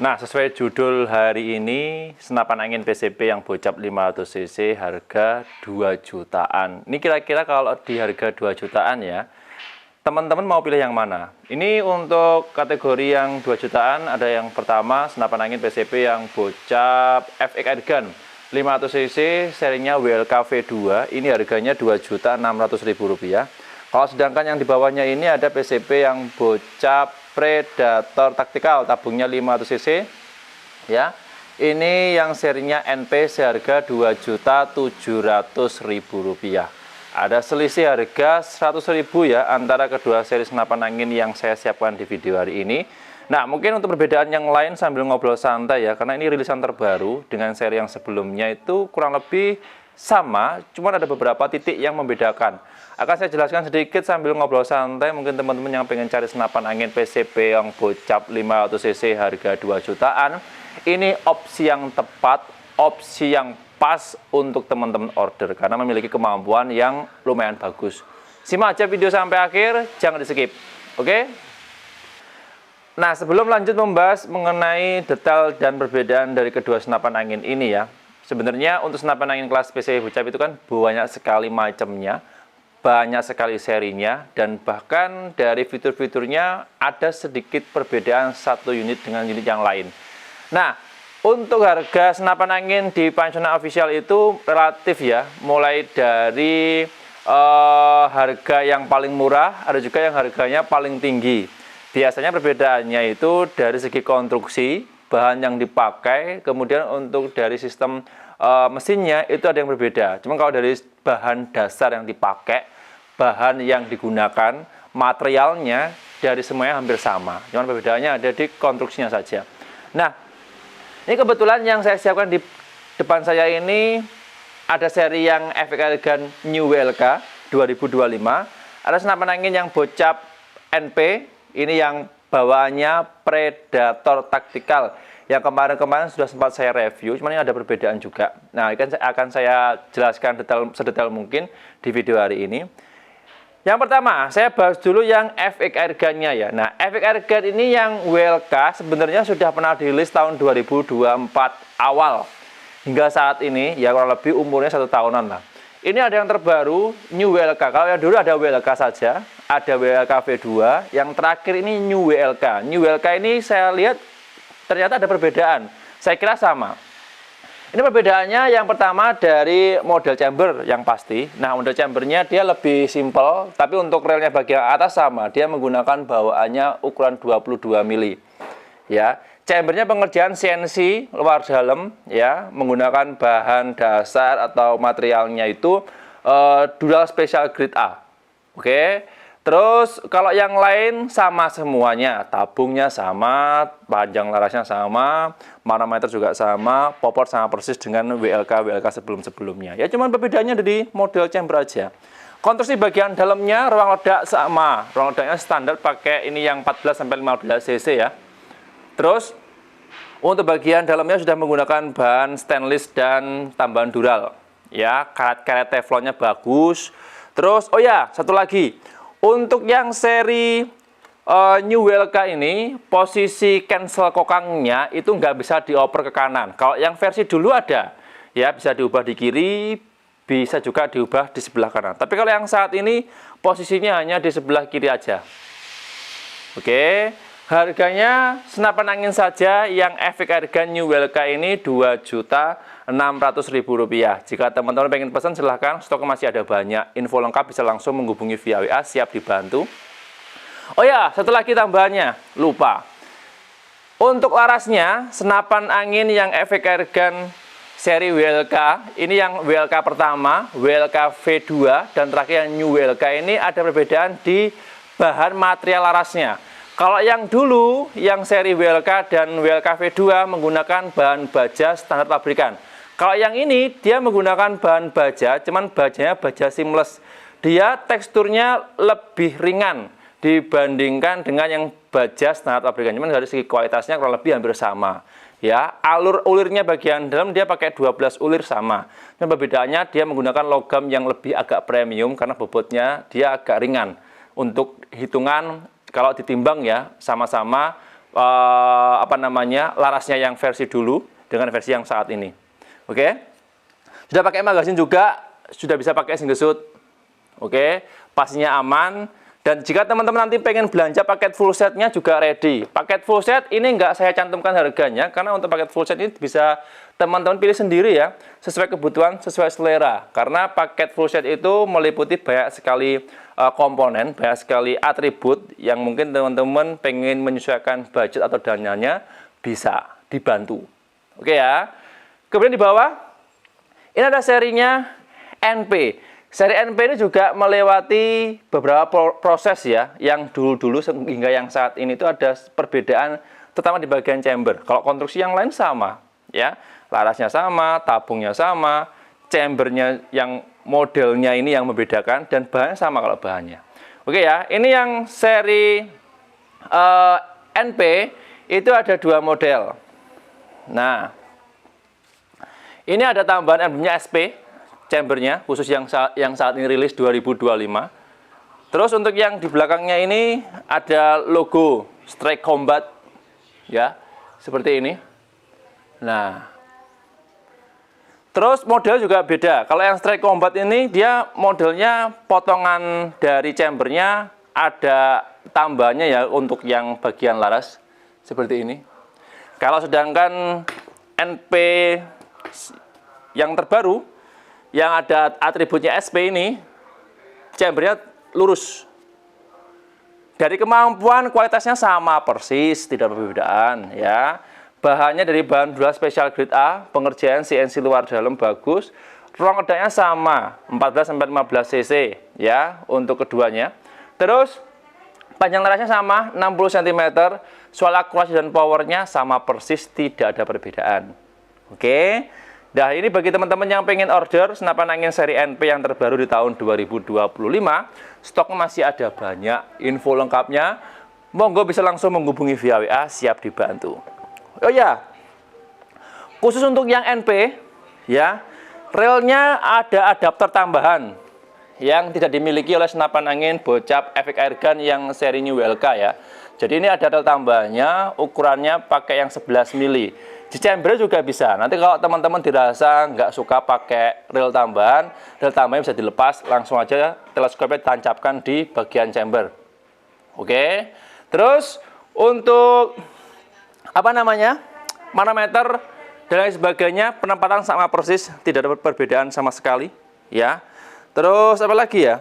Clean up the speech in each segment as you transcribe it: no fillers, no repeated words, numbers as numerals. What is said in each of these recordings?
Nah, sesuai judul hari ini, senapan angin PCP yang bocap 500 cc harga 2 jutaan. Ini kira-kira kalau di harga 2 jutaan ya, teman-teman mau pilih yang mana? Ini untuk kategori yang 2 jutaan, ada yang pertama senapan angin PCP yang bocap FX Airgun 500 cc serinya WLK V2, ini harganya Rp2.600.000. Kalau sedangkan yang di bawahnya ini ada PCP yang bocap Predator Tactical, tabungnya 500 cc ya. Ini yang serinya NP seharga Rp2.700.000. Ada selisih harga 100.000 ya antara kedua seri senapan angin yang saya siapkan di video hari ini. Nah, mungkin untuk perbedaan yang lain sambil ngobrol santai ya, karena ini rilisan terbaru dengan seri yang sebelumnya itu kurang lebih sama, cuma ada beberapa titik yang membedakan. Akan saya jelaskan sedikit sambil ngobrol santai. Mungkin teman-teman yang pengen cari senapan angin PCP yang bocap 500 cc harga 2 jutaan, ini opsi yang tepat, opsi yang pas untuk teman-teman order karena memiliki kemampuan yang lumayan bagus. Simak aja video sampai akhir, jangan di skip. Oke? Nah, sebelum lanjut membahas mengenai detail dan perbedaan dari kedua senapan angin ini ya, sebenarnya untuk senapan angin kelas PCP bocap itu kan banyak sekali macamnya, banyak sekali serinya, dan bahkan dari fitur-fiturnya ada sedikit perbedaan satu unit dengan unit yang lain. Nah, untuk harga senapan angin di Pancona Official itu relatif ya, mulai dari harga yang paling murah, ada juga yang harganya paling tinggi. Biasanya perbedaannya itu dari segi konstruksi, bahan yang dipakai, kemudian untuk dari sistem mesinnya itu ada yang berbeda. Cuma kalau dari bahan dasar yang dipakai, bahan yang digunakan, materialnya dari semuanya hampir sama. Cuma perbedaannya ada di konstruksinya saja. Nah, ini kebetulan yang saya siapkan di depan saya ini ada seri yang FX Airgun New WLK 2025. Ada senapan angin yang bocap NP, ini yang bawaannya Predator Tactical. Yang kemarin-kemarin sudah sempat saya review, cuman ini ada perbedaan juga. Nah, ini akan saya jelaskan sedetail mungkin di video hari ini. Yang pertama, saya bahas dulu yang FX Airgun-nya ya. Nah, FX Airgun ini yang WLK sebenarnya sudah pernah dirilis tahun 2024 awal. Hingga saat ini, ya kurang lebih umurnya 1 tahunan lah. Ini ada yang terbaru, New WLK. Kalau yang dulu ada WLK saja, ada WLK V2. Yang terakhir ini New WLK. New WLK ini saya lihat ternyata ada perbedaan. Saya kira sama. Ini perbedaannya yang pertama dari model chamber yang pasti. Nah, model chambernya dia lebih simpel, tapi untuk relnya bagian atas sama. Dia menggunakan bawaannya ukuran 22 mili. Ya, chambernya pengerjaan CNC luar dalam ya, menggunakan bahan dasar atau materialnya itu dural special grade A. Oke. Terus kalau yang lain sama semuanya, tabungnya sama, panjang larasnya sama, manometer juga sama, popor sama persis dengan WLK sebelum-sebelumnya. Ya cuman perbedaannya dari model chamber aja. Konstruksi bagian dalamnya ruang ledak sama, ruang ledaknya standar pakai ini yang 14 sampai 15 cc ya. Terus untuk bagian dalamnya sudah menggunakan bahan stainless dan tambahan dural. Ya, karet-karet teflonnya bagus. Terus oh ya, satu lagi. Untuk yang seri New WLK ini, posisi cancel kokangnya itu nggak bisa dioper ke kanan. Kalau yang versi dulu ada, ya bisa diubah di kiri, bisa juga diubah di sebelah kanan. Tapi kalau yang saat ini, posisinya hanya di sebelah kiri aja. Oke, harganya senapan angin saja yang FX Airgun New WLK ini Rp2.600.000. Jika teman-teman pengen pesan silahkan, stok masih ada banyak. Info lengkap bisa langsung menghubungi via WA, siap dibantu. Oh ya, satu lagi tambahannya, lupa. Untuk larasnya, senapan angin yang FX Airgun seri WLK, ini yang WLK pertama, WLK V2, dan terakhir yang New WLK ini ada perbedaan di bahan material larasnya. Kalau yang dulu, yang seri WLK dan WLK V2 menggunakan bahan baja standar pabrikan. Kalau yang ini, dia menggunakan bahan baja, cuman bajanya baja seamless. Dia teksturnya lebih ringan dibandingkan dengan yang baja standar pabrikan. Cuman dari segi kualitasnya kurang lebih hampir sama. Ya, alur ulirnya bagian dalam dia pakai 12 ulir sama. Dan perbedaannya dia menggunakan logam yang lebih agak premium karena bobotnya dia agak ringan. Untuk hitungan kalau ditimbang ya sama-sama larasnya yang versi dulu dengan versi yang saat ini. Oke. Sudah pakai magazin juga, sudah bisa pakai single shoot. Oke, pastinya aman. Dan jika teman-teman nanti pengen belanja paket full setnya juga ready. Paket full set ini nggak saya cantumkan harganya, karena untuk paket full set ini bisa teman-teman pilih sendiri ya, sesuai kebutuhan, sesuai selera. Karena paket full set itu meliputi banyak sekali komponen, banyak sekali atribut yang mungkin teman-teman pengen menyesuaikan budget atau dananya bisa dibantu. Oke ya. Kemudian di bawah, ini ada serinya NP. Seri NP ini juga melewati beberapa proses ya, yang dulu-dulu hingga yang saat ini itu ada perbedaan, terutama di bagian chamber. Kalau konstruksi yang lain sama, ya, larasnya sama, tabungnya sama, chambernya yang modelnya ini yang membedakan, dan bahannya sama kalau bahannya. Oke ya, ini yang seri NP itu ada 2 model. Nah, ini ada tambahan emblemnya SP. Chambernya khusus yang saat ini rilis 2025. Terus untuk yang di belakangnya ini ada logo Strike Combat ya, seperti ini. Nah, terus model juga beda. Kalau yang Strike Combat ini dia modelnya potongan dari chambernya ada tambahannya ya untuk yang bagian laras seperti ini. Kalau sedangkan NP yang terbaru yang ada atributnya SP ini, chambernya lurus. Dari kemampuan kualitasnya sama persis, tidak ada perbedaan ya. Bahannya dari bahan dua spesial grade A, pengerjaan CNC luar dalam bagus. Ruang redaknya sama, 14 sampai 15 cc ya untuk keduanya. Terus panjang larasnya sama, 60 cm. Soal akurasi dan powernya sama persis, tidak ada perbedaan. Oke. Nah, ini bagi teman-teman yang pengen order senapan angin seri NP yang terbaru di tahun 2025, stok masih ada banyak. Info lengkapnya, monggo bisa langsung menghubungi via WA, siap dibantu. Oh ya, khusus untuk yang NP, ya, relnya ada adapter tambahan yang tidak dimiliki oleh senapan angin bocap efek airgun yang seri New WLK ya. Jadi ini ada rel tambahannya, ukurannya pakai yang 11 mili. Di chamber juga bisa. Nanti kalau teman-teman dirasa nggak suka pakai rel tambahannya bisa dilepas, langsung aja teleskopnya tancapkan di bagian chamber. Oke. Terus untuk manometer dan lain sebagainya, penempatan sama persis, tidak ada perbedaan sama sekali, ya. Terus apa lagi ya?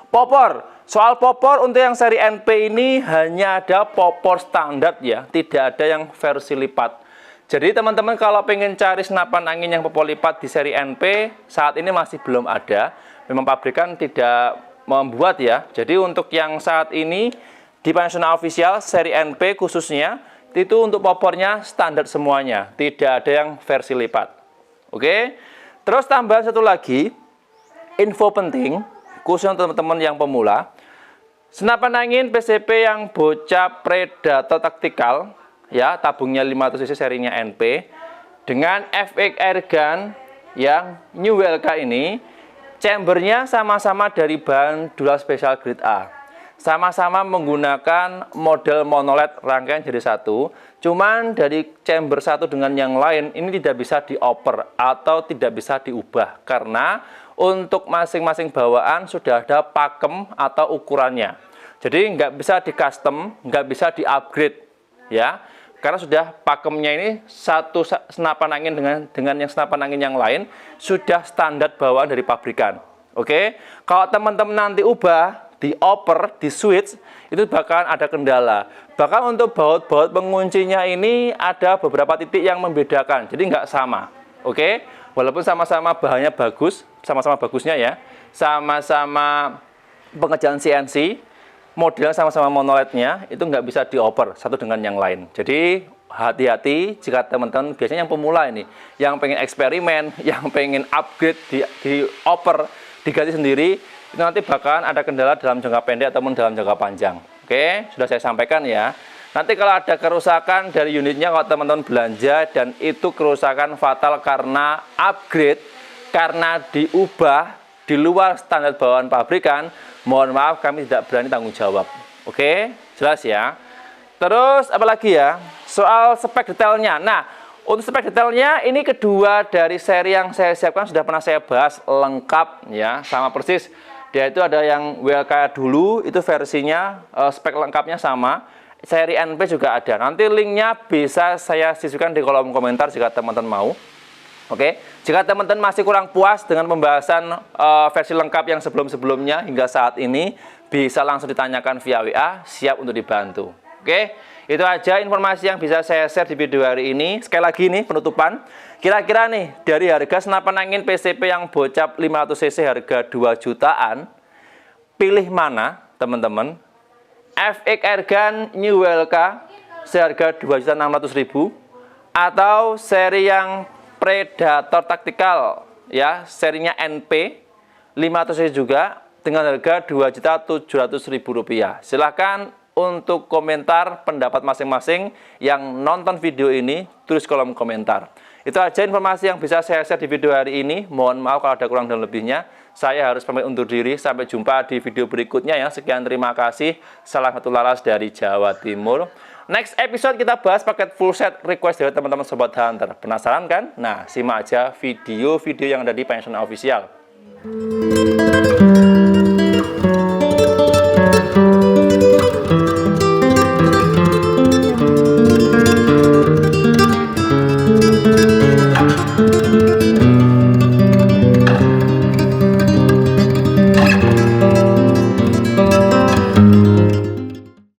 Popor. Soal popor untuk yang seri NP ini hanya ada popor standar ya, tidak ada yang versi lipat. Jadi teman-teman kalau pengen cari senapan angin yang popor lipat di seri NP, saat ini masih belum ada. Memang pabrikan tidak membuat ya. Jadi untuk yang saat ini di Panasonic Official seri NP khususnya, itu untuk popornya standar semuanya, tidak ada yang versi lipat. Oke. Terus tambahan satu lagi, info penting khusus untuk teman-teman yang pemula. Senapan angin PCP yang bocap Predator taktikal ya, tabungnya 500 cc serinya NP dengan FX airgun yang New WLK ini, chambernya sama-sama dari bahan dual special grade A. Sama-sama menggunakan model monolith rangkaian jadi satu, cuman dari chamber satu dengan yang lain ini tidak bisa dioper atau tidak bisa diubah karena untuk masing-masing bawaan sudah ada pakem atau ukurannya. Jadi nggak bisa di custom, nggak bisa di upgrade ya, karena sudah pakemnya ini satu senapan angin dengan yang senapan angin yang lain sudah standar bawaan dari pabrikan. Oke, kalau teman-teman nanti ubah, dioper, di switch, itu bakalan ada kendala. Bahkan untuk baut-baut penguncinya ini ada beberapa titik yang membedakan, jadi nggak sama. Oke, walaupun sama-sama bahannya bagus, sama-sama bagusnya ya, sama-sama pengerjaan CNC, model sama-sama monolithnya, itu nggak bisa dioper satu dengan yang lain. Jadi hati-hati jika teman-teman biasanya yang pemula ini, yang pengen eksperimen, yang pengen upgrade, dioper, diganti sendiri, itu nanti bakalan ada kendala dalam jangka pendek ataupun dalam jangka panjang. Oke, sudah saya sampaikan ya. Nanti kalau ada kerusakan dari unitnya, kalau teman-teman belanja dan itu kerusakan fatal karena upgrade, karena diubah di luar standar bawaan pabrikan, mohon maaf kami tidak berani tanggung jawab. Oke, jelas ya. Terus apalagi ya? Soal spek detailnya. Nah, untuk spek detailnya ini kedua dari seri yang saya siapkan sudah pernah saya bahas lengkap ya, sama persis. Dia itu ada yang WLK dulu, itu versinya spek lengkapnya sama. Seri NP juga ada. Nanti linknya bisa saya sisihkan di kolom komentar jika teman-teman mau. Oke, jika teman-teman masih kurang puas dengan pembahasan versi lengkap yang sebelum-sebelumnya hingga saat ini, bisa langsung ditanyakan via WA, siap untuk dibantu. Oke, itu aja informasi yang bisa saya share di video hari ini. Sekali lagi nih penutupan, kira-kira nih dari harga senapan angin PCP yang bocap 500cc harga 2 jutaan, pilih mana teman-teman? FX Airgun New WLK seharga 2.600.000 atau seri yang Predator Tactical ya, serinya NP 500cc juga dengan harga Rp2.700.000. Silahkan untuk komentar pendapat masing-masing yang nonton video ini, tulis kolom komentar. Itu aja informasi yang bisa saya share di video hari ini. Mohon maaf kalau ada kurang dan lebihnya. Saya harus pamit undur diri. Sampai jumpa di video berikutnya ya. Sekian, terima kasih. Salam satu laras dari Jawa Timur. Next episode kita bahas paket full set request dari teman-teman Sobat Hunter. Penasaran kan? Nah, simak aja video-video yang ada di Pensiun Official.